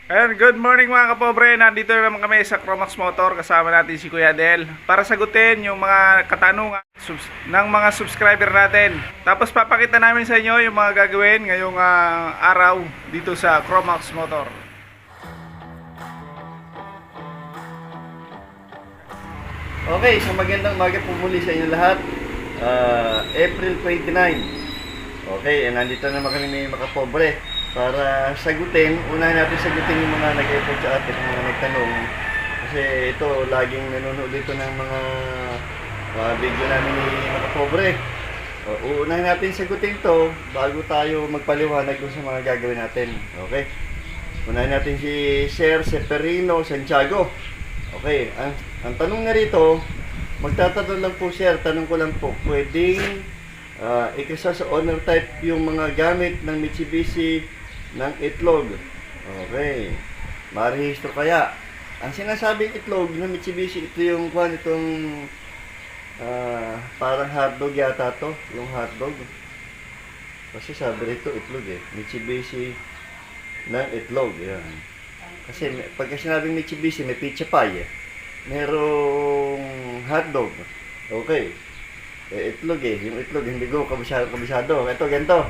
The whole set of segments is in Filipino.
Ayan, good morning mga kapobre. Nandito na naman kami sa Cromax Motor. Kasama natin si Kuya Del para sagutin yung mga katanungan ng mga subscriber natin. Tapos papakita namin sa inyo yung mga gagawin ngayong araw dito sa Cromax Motor. Okay, so magandang umaga po muli sa inyo lahat. April 29. Okay, nandito naman kami ni mga kapobre para sagutin. Unahin natin sagutin yung mga nag-effort sa atin, mga nagtanong. Kasi ito, laging nanonood dito ng mga video namin ni mga kapobre. Uunahin natin sagutin to bago tayo magpaliwanag dun sa mga gagawin natin. Okay? Unahin natin si Sir Seferino Santiago. Okay, ang tanong na rito, magtatanong lang po sir, tanong ko lang po, pwedeng ikasa sa owner type yung mga gamit ng Mitsubishi ng itlog. Okay, marehistro kaya. Ang sinasabing itlog ng Mitsubishi, ito yung itong parang hotdog yata to, yung hotdog. Kasi sabi rito itlog Mitsubishi ng itlog, yan. Kasi pagka sinabing Mitsubishi, may pizza pie merong hotdog. Okay. Itlog yung itlog, hindi ko kabisado. Ito, ganito.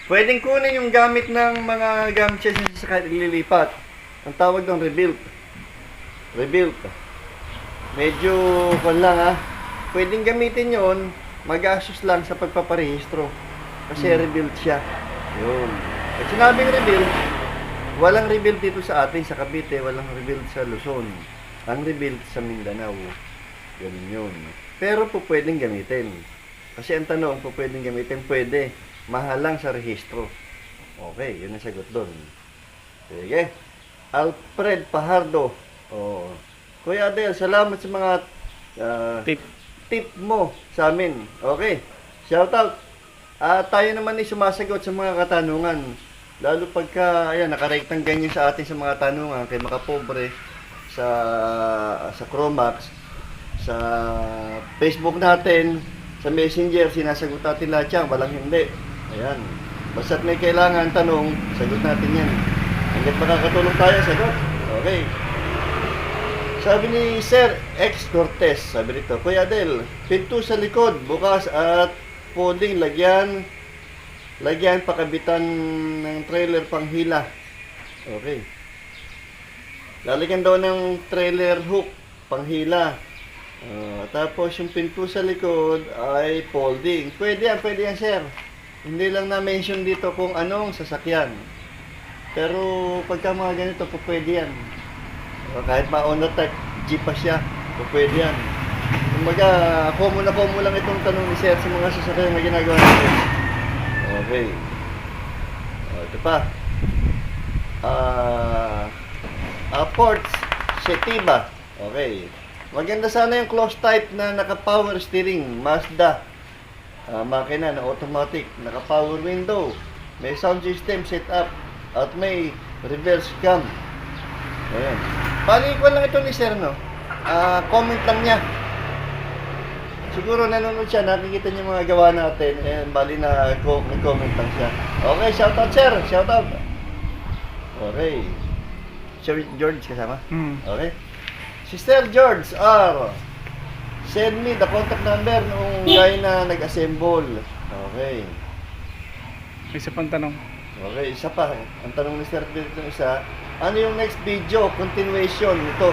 Pwedeng kunin yung gamit ng mga gamit siya sa ililipat. Ang tawag doon, rebuilt. Rebuilt. Medyo lang Pwedeng gamitin yon, magastos lang sa pagpaparehistro. Kasi rebuilt siya. Yun. At sinabing rebuilt, walang rebuild dito sa atin, sa Cavite, walang rebuild sa Luzon. Ang rebuild sa Mindanao, ganun yun. Pero po pwedeng gamitin. Kasi ang tanong, po pwedeng gamitin, pwede. Mahal lang sa rehistro. Okay, yun ang sagot doon. Sige. Alfred Pahardo. Kuya Adel, salamat sa mga tip mo sa amin. Okay. Shout out. Tayo naman ay sumasagot sa mga katanungan. Lalo pagka, nakarektang ganyan sa atin sa mga tanungan kay makapobre sa Cromax, sa Facebook natin, sa Messenger, sinasagot natin lahat yan, walang hindi. Ayan. Basta't may kailangan tanong, sagot natin yan. Hanggat makakatulong tayo, sagot. Okay. Sabi ni Sir X Cortez, sabi nito, Kuya Adel, pinto sa likod, bukas at folding, lagyan pakabitan ng trailer panghila. Okay. Lalagyan daw ng trailer hook panghila. Tapos yung pinto sa likod ay folding. Pwede yan sir. Hindi lang na-mention dito kung anong sasakyan. Pero pagka mga ganito, po pwede yan. Kahit ma-owner type Jeep pa siya, po pwede yan. Kumbaga, common lang itong tanong ni sir sa mga sasakyan na ginagawa natin. Okay. Ito pa. Ports Setiba. Okay. Maganda sana yung close type na naka-power steering. Mazda. Makina na automatic. Naka-power window. May sound system setup. At may reverse cam. Ayan. Palikwan lang ito ni sir, no? Comment lang niya. Siguro nanonood siya, nakikita niya mga gawa natin. Ayan, bali na comment lang siya. Okay, shoutout sir. Shoutout. Okay. Sir George kasama? Okay. Sister George R. Send me the contact number nung guy na nag-assemble. Okay. Isa pang tanong. Okay, isa pa. Ang tanong ni Sir dito isa, ano yung next video? Continuation nito.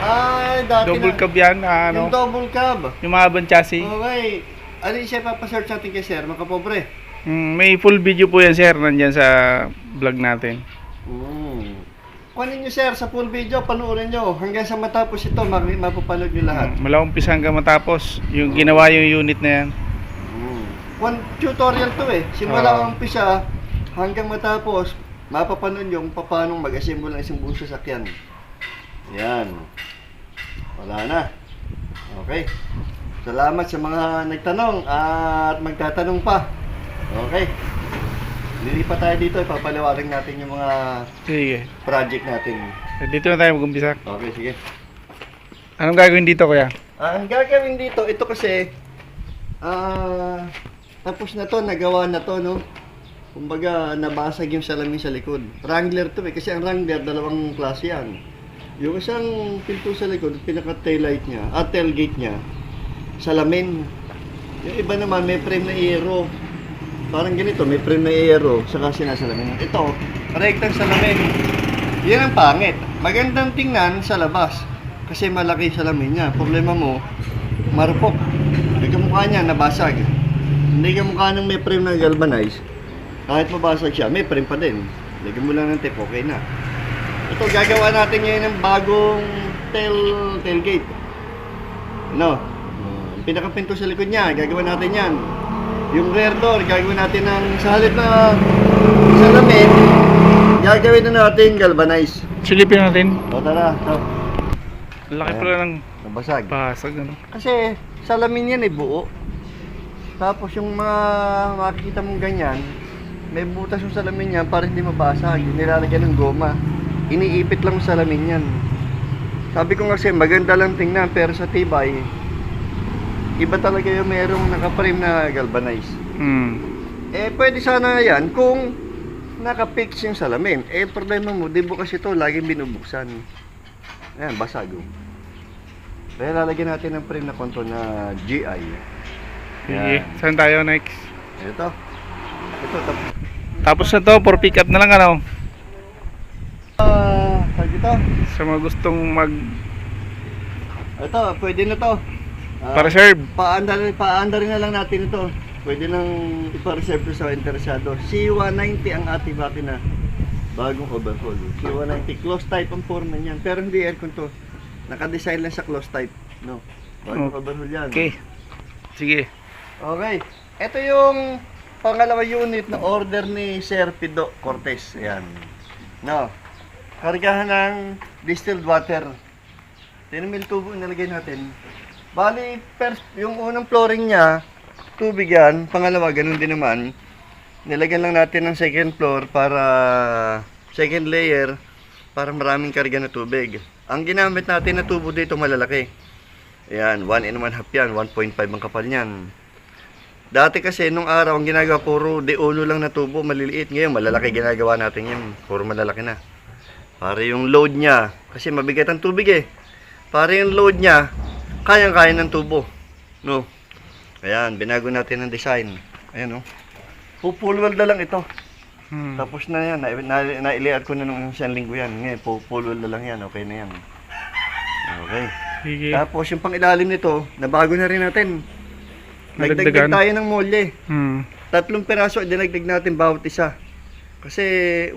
Ay, dati Double na. cab yan, Yung double cab. yung mahabang chassis. Okay. Ano yung siya papasearch natin kay Sir, mga kapobre? May full video po yan sir, nandyan sa vlog natin. Kunin nyo sir, sa full video, panoorin nyo. Hanggang sa matapos ito, mapapanood nyo lahat. Mula umpisa hanggang matapos, yung ginawa yung unit na yan. One tutorial to Simula ang umpisa hanggang matapos, mapapanood nyo kung paano mag-assemble ng isang buong sasakyan. Yan. Wala na. Okay. Salamat sa mga nagtanong at magtatanong pa. Okay. Lilipat tayo dito, ipapaliwanag natin yung mga Sige. project natin. Dito na tayo mag-umpisa. Okay, sige. Anong gagawin dito kuya? Ang gagawin dito, ito kasi tapos na to, nagawa na to, no? kumbaga nabasag yung salamin sa likod. Wrangler to kasi ang Wrangler dalawang klase yan. Yung isang pinto sa likod, pinaka taillight niya, tailgate niya, salamin. Yung iba naman may frame na aero. Parang ganito, may frame na aero, saka sinasalamin. Ito, rektang salamin. Yan ang pangit. Magandang tingnan sa labas kasi malaki salamin niya. Problema mo, marupok. Hindi ka mukha niya, nabasag. Hindi ka mukha nang may frame na galvanize. Kahit mabasag siya, may frame pa din. Lagyan mo lang ng tape, okay na. Ito, gagawa natin ngayon ng bagong tailgate. No? Ang pinakapinto sa likod niya, gagawa natin yan. Yung rear door, gagawin natin ng sa halip na salamin, gagawin na natin galvanize. Silipin natin. O tara, ito. Laki Ayan. pala ng Nabasag. basag, ano? Kasi salamin yan buo. Tapos yung mga makikita mong ganyan, may butas yung salamin yan para hindi mabasag. Nilalagyan ng goma. Iniipit lang yung salamin yan. Sabi ko kasi maganda lang tingnan pero sa tibay, iba talaga yung merong naka-frame na galvanize. Pwede sana yan kung naka-fix yung salamin. Problema mo, di bukas ito, laging binubuksan. Ayan, basag. Kaya lalagyan natin ng frame na control na GI. Sige, saan tayo next? Ito. Ito, Tapos na to, for pick up na lang, ano? tag ito. Sa mga gustong Ito, pwede na to. pa-reserve. Paandarin na lang natin ito. Pwede nang ipa-reserve to sa interesado. C190 ang ating makina. Bagong overhaul. C190 close type ang forma niyan. Pero hindi aircon to. Naka-design lang sa close type. No. Bagong overhaul yan. Okay. Sige. Okay. Ito yung pangalawa unit na order ni Sir Pido Cortez. Ayan. No. Kargahan ng distilled water. 10 ml tubo nilagay natin. Bali, yung unang flooring niya, tubig yan. Pangalawa, ganun din naman. Nilagyan lang natin ng second floor para second layer para maraming karga na tubig. Ang ginamit natin na tubo dito malalaki. Ayan, 1 and 1 half yan, 1.5 ang kapal niyan. Dati kasi nung araw ang ginagawa puro de uno lang na tubo, maliliit. Ngayon malalaki ginagawa natin yan, puro malalaki na. Para yung load niya, kasi mabigat ang tubig para yung load niya, kayang-kaya ng tubo. No. Ayan, binago natin ang design. Ayan, full weld na lang ito. Tapos na yan, na-iliad ko na nung isang linggo yan. Ngayon, full weld na lang yan, okay na yan. Okay. Sige. Tapos yung pang-ilalim nito, nabago na rin natin. Nagdagdag Nagdagdagan? tayo ng molye. 3 piraso, dinagdag natin bawat isa. Kasi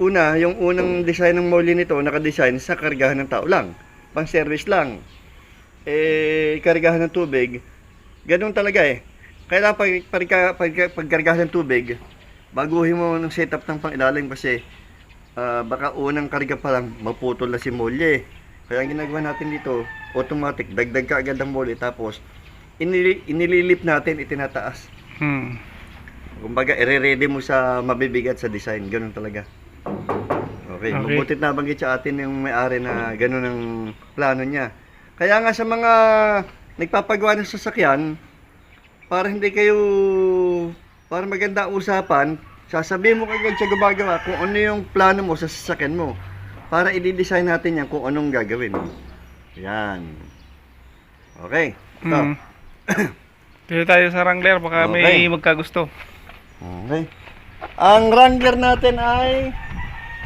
una, yung unang design ng molye nito, nakadesign sa kargahan ng tao lang. Pang service lang. Kargahan ng tubig. Ganun talaga Kaya pagkargahan ng tubig, baguhin mo ng setup ng pang-ilalim kasi baka unang karga pa lang, maputol na si molye. Kaya ang ginagawa natin dito, automatic, dagdag ka agad ng molye tapos inililip natin, itinataas. Kumbaga, i-ready mo sa mabibigat sa design. Ganun talaga. Okay. Mabutit nabanggit sa atin yung may-ari na ganun ang plano niya. Kaya nga sa mga nagpapagawa ng sasakyan, para hindi kayo, para maganda ang usapan, sasabihin mo kagad sa gumagawa kung ano yung plano mo sa sasakyan mo. Para i-design natin yan kung anong gagawin. Yan. Okay. Ito. Dito tayo sa Wrangler, baka may magkagusto. Okay. Ang Wrangler natin ay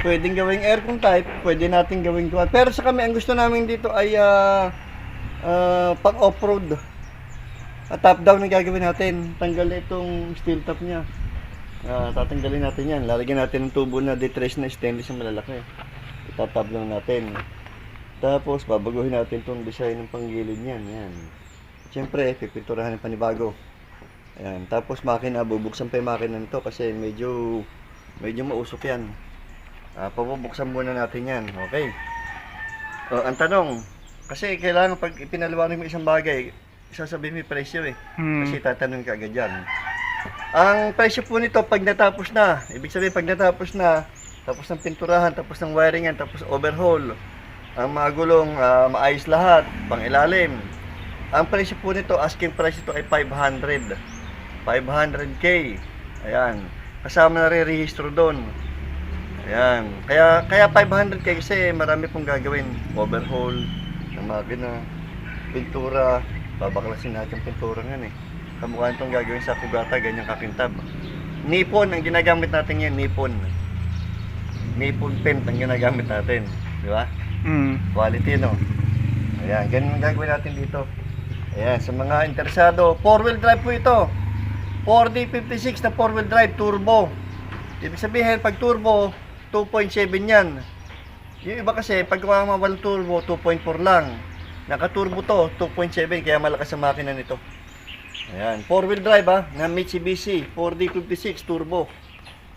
pwedeng gawing aircon type, pwede natin gawing quad. Pero sa kami, ang gusto namin dito ay pang off-road. Top down ang gagawin natin. Tanggalin itong steel top niya. Tatanggalin natin yan. Lalagyan natin ng tubo na detrace na stainless na malalaki. Itatap down natin. Tapos, babaguhin natin itong design ng panggilid niyan. Yan. Siyempre, pipinturahan ng panibago. Ayan. Tapos, makina, bubuksan pa yung makina nito kasi medyo mausok yan. Pabubuksan muna natin yan. Okay. Ang tanong, kasi kailangan pag ipinaliwanag mo isang bagay, sasabihin mo yung presyo Kasi tatanong ka agad yan. Ang presyo po nito pag natapos na, ibig sabihin pag natapos na, tapos ng pinturahan, tapos ng wiringan, tapos overhaul, ang mga gulong, maayos lahat, pang ilalim. Ang presyo po nito, asking price ito ay 500. 500k. Ayan. kasama na re-rehistro doon. Ayan. Kaya 500 kasi marami pong gagawin. Overhaul ng makina, pintura, babaklasin natin yung pintura nga eh. Kamukha itong gagawin sa Kugata, ganyang kakintab. Nippon, ang ginagamit natin yan, Nippon. Nippon paint ang ginagamit natin. Di ba? Quality, no? Ayan, ganun ang gagawin natin dito. Ayan, sa mga interesado, 4-wheel drive po ito. 4D56 na 4-wheel drive, turbo. Ibig sabihin, pag turbo, 2.7 yan. Yung iba kasi, pag walang turbo, 2.4 lang. Naka-turbo to, 2.7, kaya malakas ang makina nito. Ayan, 4-wheel drive na Mitsubishi 4D56 turbo.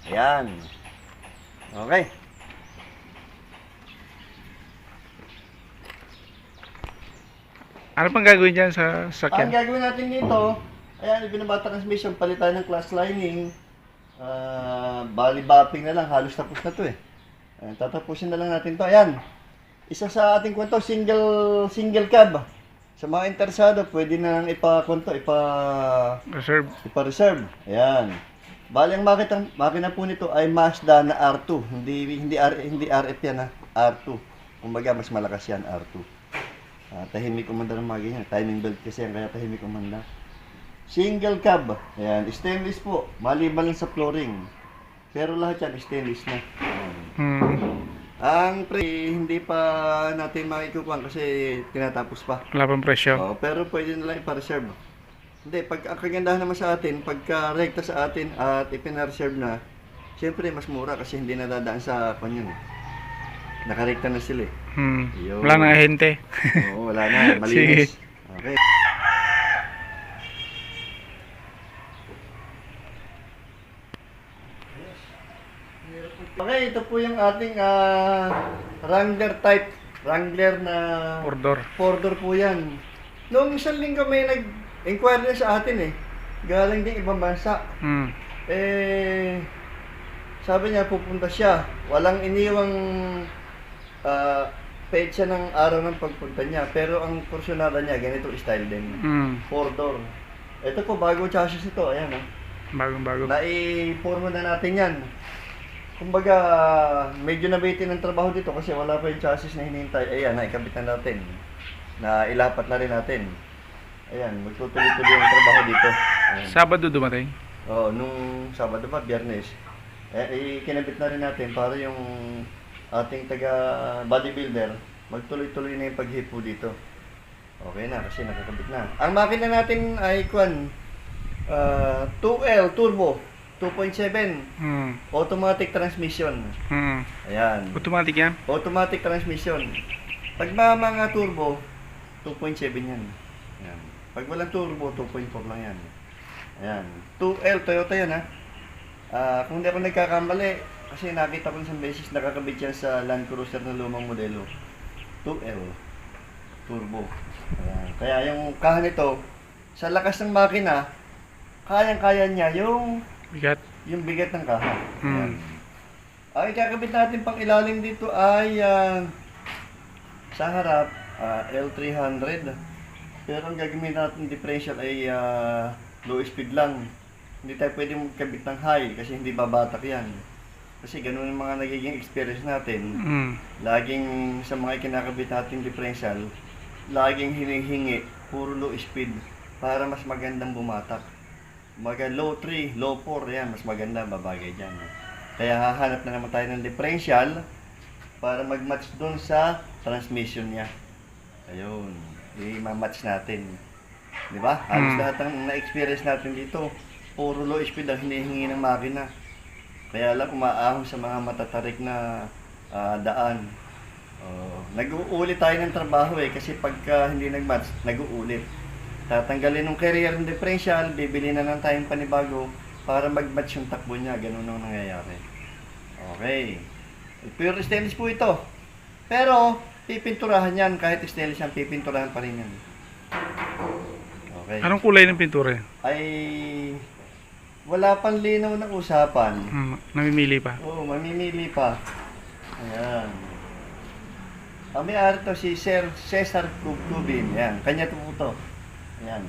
Ayan. Okay. Ano pang gagawin dyan sa Ang sakyan? gagawin natin dito, ayan, ibinaba transmission, palitan ng clutch lining. Bali bapping na lang, halos tapos na to eh. Ayan, tatapusin na lang natin to. Ayan, isa sa ating kwento, single cab. Sa mga interesado, pwede na lang Reserve. ipa-reserve. Ayan. Bali ang makina po nito ay Mazda na R2. Hindi RF yan R2. Kumbaga mas malakas yan R2. Tahimik umanda ng mga ganyan. Timing belt kasi yan, kaya tahimik umanda. Single cab. Ayan, stainless po. Maliban lang sa flooring. Pero lahat yan stainless na. Ang hindi pa natin makikukuhan kasi tinatapos pa. Wala pang presyo. Pero pwede na lang ipa-reserve. Hindi, pag ang kagandahan naman sa atin, pagka rekta sa atin at ipina-reserve na, siyempre mas mura kasi hindi nadadaan sa kanyon. Nakarekta na sila eh. Yun. Wala nang ahente. Oo, wala na. Malinis. Sige. Okay. Okay, ito po yung ating Wrangler type. Wrangler na Order. 4-door po yan. Noong isang linggo may nag-inquire na sa atin eh. Galing din ibang bansa. Sabi niya pupunta siya. Walang iniwang petsa ng araw ng pagpunta niya. Pero ang kursunada niya, ganito style din. 4-door. Ito po, bago chassis ito. Ayan Bagong-bago. Nai-forma na natin yan. Kumbaga, medyo nabitin ng trabaho dito kasi wala pa yung chassis na hinihintay. Ayan, naikabit na natin. Na ilapat na rin natin. Ayan, magtutuloy-tuloy yung trabaho dito. Ayan. Sabado dumating. Oo, nung Sabado pa, Biyernes. Kinabit na rin natin para yung ating taga bodybuilder magtuloy-tuloy na yung paghipo dito. Okay na, kasi nakakabit na. Ang makina natin ay 2L turbo. 2.7 automatic transmission. Ayan. Automatic yan? Automatic transmission. Pag mga turbo, 2.7 yan. Ayan. Pag walang turbo, 2.4 lang yan. Ayan. 2L Toyota yan kung hindi ako nagkakamali, kasi nakita ko isang beses nakakabit yan sa Land Cruiser na lumang modelo. 2L turbo. Ayan. Kaya yung kahan nito, sa lakas ng makina, kayang-kaya niya yung bigat ng kaha. Ang ikakabit natin pang ilalim dito ay sa harap L300. Pero ang gagawin natin differential ay low speed lang. Hindi tayo pwede magkabit ng high kasi hindi babatak yan. Kasi ganun ang mga nagiging experience natin. Laging sa mga kinakabit natin differential, laging hinihingi puro low speed para mas magandang bumatak. Low 3, low 4, yan, mas maganda, babagay dyan. Kaya hahanap na naman tayo ng differential para mag-match doon sa transmission niya. Ayun, i-match natin. Di ba? Halos lahat ng na-experience natin dito, puro low speed ang hinihingi ng makina. Kaya lang umaahon sa mga matatarik na daan. Nag-uulit tayo ng trabaho kasi pagka hindi nag-match, nag-uulit. Tatanggalin ng carrier ng differential, bibili na lang tayong panibago para mag-match yung takbo niya. Ganun ang nangyayari. Okay. Pure stainless po ito. Pero, pipinturahan yan. Kahit stainless yan, pipinturahan pa rin yan. Okay. Anong kulay ng pintura? Ay, wala pang linaw ng usapan. Namimili pa. Oo, mamimili pa. Ayan. Ang may-ari to si Sir Cesar Cubin. Ayan, kanya po to. Ayan,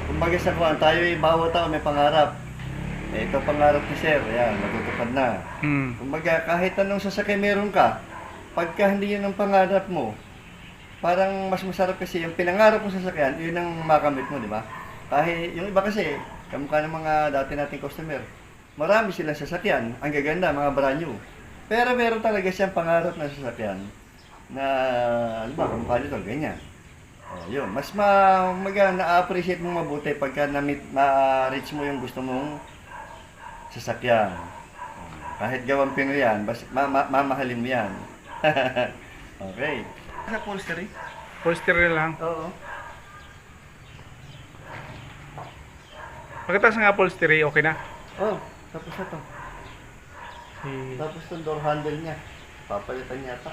kumbaga sa kuwan, tayo bawat tao may pangarap. Eh, ito pangarap ni Sir. Ayan, matutupad na. Mm. Kumbaga, kahit anong sasakyan meron ka, pagka hindi yun ang pangarap mo, parang mas masarap kasi yung pinangarap mo sasakyan, yun ang makamit mo, di ba? Kahit yung iba kasi, kamukha ng mga dati nating customer, marami silang sasakyan, ang gaganda, mga brand new. Pero meron talaga siyang pangarap na sasakyan na, ano ba, kamukha nito, ganyan. Oh, yun, mas na-appreciate mo mabuti pagka ma-reach mo yung gusto mong sasakyan. Kahit gawang Pinoy yan, mamahalin mo yan. Okay. Sa upholstery? Holster lang. Oo. Pagkatapos ng upholstery, okay na. Oh, tapos na to. Si- Tapos itong door handle niya. Papalitan niya ata.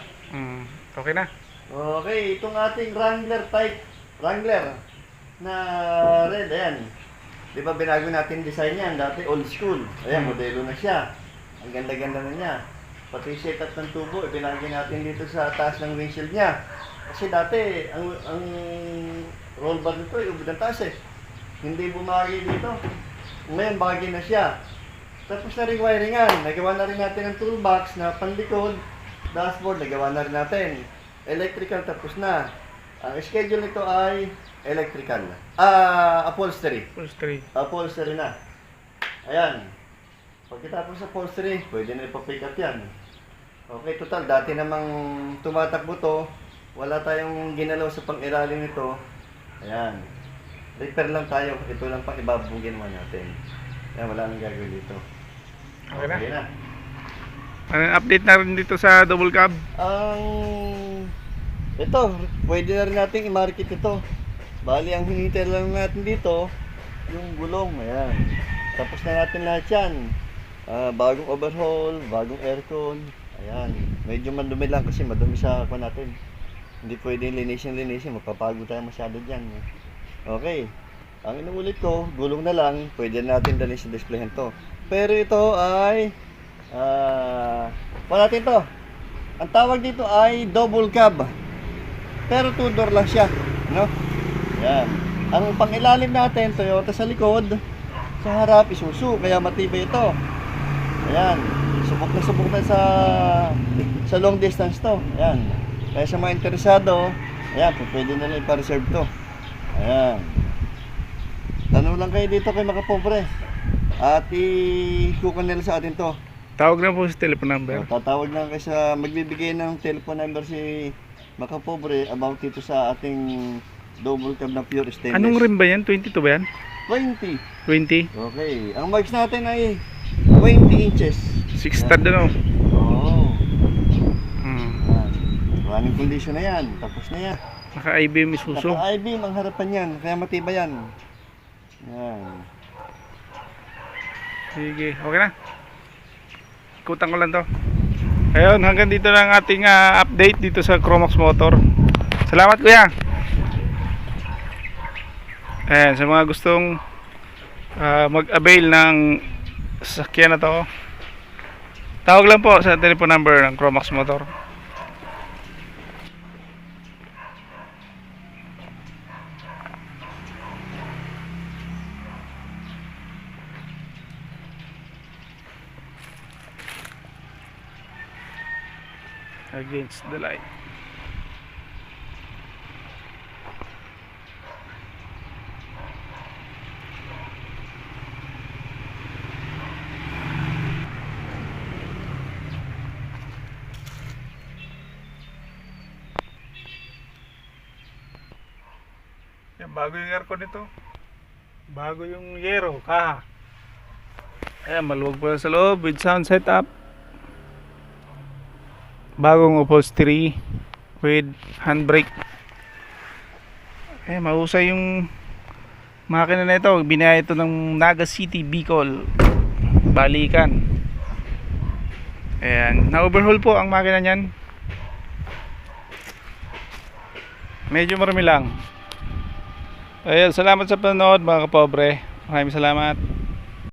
Okay na. Okay, itong ating Wrangler type. Wrangler na red, ayan. Di ba binago natin design niyan? Dati old school. Ayan, modelo na siya. Ang ganda-ganda na niya. Pati setup ng tubo, ibinagay natin dito sa taas ng windshield niya. Kasi dati, ang roll bar nito, ubod ng taas eh. Hindi bumagi dito. Ngayon, bagay na siya. Tapos na rin wiringan. Nagawa na rin natin ang toolbox na panlikod. Dashboard, nagawa na rin natin. Electrical, tapos na. Ang schedule nito ay electrical. Upholstery. Upholstery. Upholstery na. Ayan. Pagkatapos sa upholstery, pwede na ipapick up yan. Okay, total. Dati namang tumatakbo to. Wala tayong ginalaw sa pang-ilalim nito. Ayan. Repair lang tayo. Ito lang pang ibabugin naman natin. Ayan, wala nang gagawin dito. Okay na. Okay na. Anong update na rin dito sa double cab? Ito, pwede na rin natin i-market ito. Bali, ang hinihintay lang natin dito, yung gulong. Ayan. Tapos na natin lahat yan. Bagong overhaul, bagong aircon. Ayan. Medyo madumi lang kasi madumi sa ako natin. Hindi pwedeng linisin. Mapapagod tayo masyado dyan. Okay. Ang inuulit ko, gulong na lang. Pwede natin dalhin sa displayhan to. Pero ito ay wala natin to. Ang tawag dito ay double cab. Pero 2-door lang siya, no? Yan. Ang pangilalim natin, Toyota sa likod, sa harap Isuzu, kaya matibay ito. Ayan. Subok na sa long distance to. Ayan. Kaya sa mga interesado, ayan, pwede na lang ipa-reserve to. Ayan. Tanong lang kayo dito kay Makapobre. At ikukuha nila sa atin to. Tawag na po sa telephone number. Tatawag lang kayo sa magbibigay ng telephone number si Makapobre about dito sa ating double cab na pure stainless. Anong rim ba yan? 22 ba yan? 20. 20? Okay. Ang marks natin ay 20 inches. 6 stud ano? Oo. Mm. Yan. Running condition na yan. Tapos na yan. Naka-IBM Isuzu. Naka-I-beam ang harapan yan. Kaya matibay yan. Yan. Sige, okay na. Ikutan ko lang to. Ayun, hanggang dito lang ating update dito sa Chromax Motor. Salamat kuya. Ayan, sa mga gustong mag-avail ng sasakyan na to, tawag lang po sa telephone number ng Chromax Motor. Against the light. Yan, bago yung aircon nito. Bago yung yero, kaha. Ayan, maluwag po sa loob with sound setup. Bagong upholstery with handbrake. Mahusay yung makina na ito. Binaya ito ng Naga City, Bicol, Balikan. Ayan, na-overhaul po ang makina niyan. Medyo marami lang. Ayan, salamat sa panonood mga kapobre. Maraming salamat.